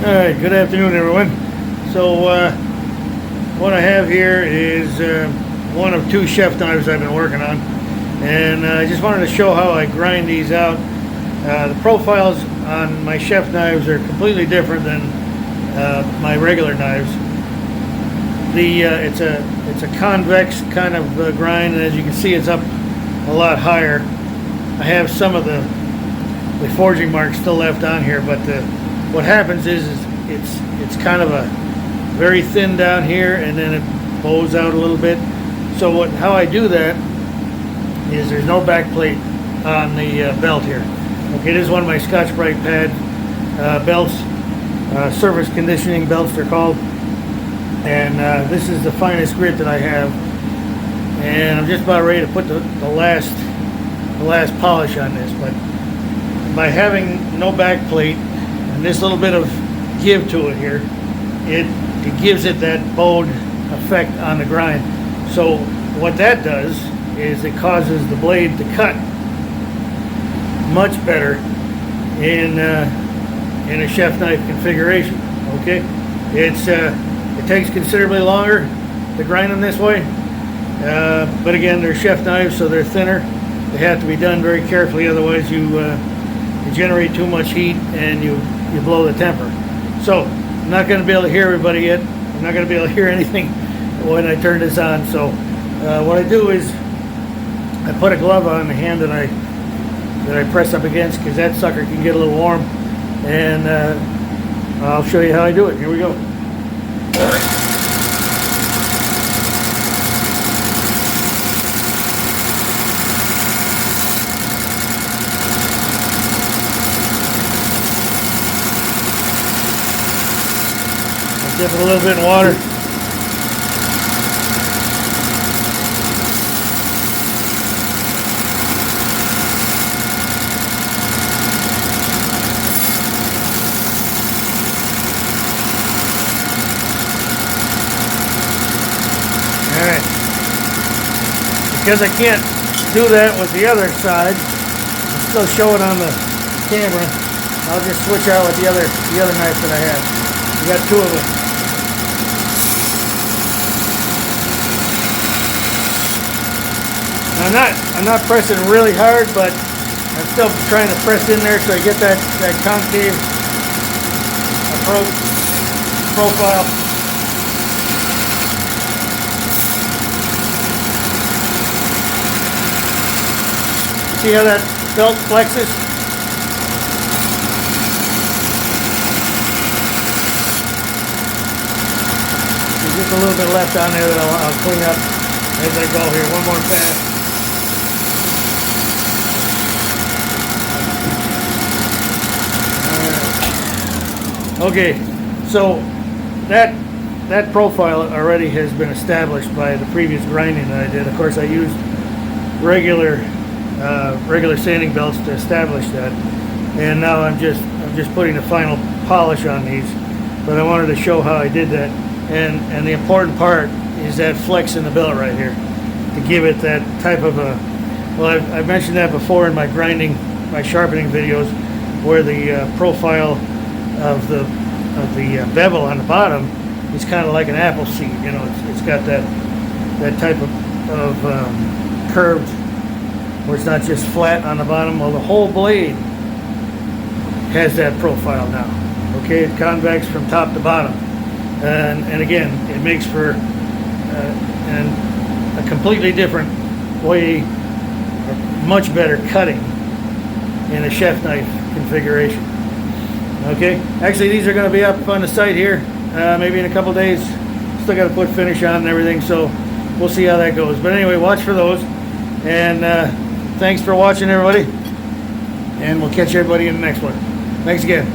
Alright, good afternoon everyone. So what I have here is one of two chef knives I've been working on, and I just wanted to show how I grind these out. The profiles on my chef knives are completely different than my regular knives. It's a convex kind of grind, and as you can see it's up a lot higher. I have some of the forging marks still left on here, but what happens is it's kind of a very thin down here, and then it bows out a little bit. So how I do that is there's no back plate on the belt here. Okay, this is one of my Scotch-Brite pad belts, surface conditioning belts they're called, and this is the finest grit that I have, and I'm just about ready to put the last polish on this. But by having no back plate and this little bit of give to it here, it gives it that bowed effect on the grind. So what that does is it causes the blade to cut much better in a chef knife configuration. Okay, it takes considerably longer to grind them this way, but again, they're chef knives, so they're thinner. They have to be done very carefully, otherwise you generate too much heat and you blow the temper. So I'm not going to be able to hear everybody yet. I'm not going to be able to hear anything when I turn this on. So what I do is I put a glove on the hand that I press up against, because that sucker can get a little warm, and I'll show you how I do it. Here we go. Dip it a little bit in water. Alright. Because I can't do that with the other side, I'm still showing on the camera, I'll just switch out with the other knife that I have. We got two of them. I'm not pressing really hard, but I'm still trying to press in there so I get that concave approach profile. See how that belt flexes? There's just a little bit left on there that I'll clean up as I go here. One more pass. Okay, so that profile already has been established by the previous grinding that I did. Of course, I used regular sanding belts to establish that, and now I'm just putting the final polish on these. But I wanted to show how I did that, and the important part is that flex in the belt right here to give it that type of a. Well, I've mentioned that before in my sharpening videos, where the profile of the bevel on the bottom is kind of like an apple seed. You know, it's got that type of curved, where it's not just flat on the bottom. Well, the whole blade has that profile now. Okay, it's convex from top to bottom, and again, it makes for a completely different way, much better cutting in a chef knife configuration. Okay, actually these are going to be up on the site here maybe in a couple days. Still got to put finish on and everything, so we'll see how that goes. But anyway, watch for those, and thanks for watching everybody, and we'll catch everybody in the next one. Thanks again.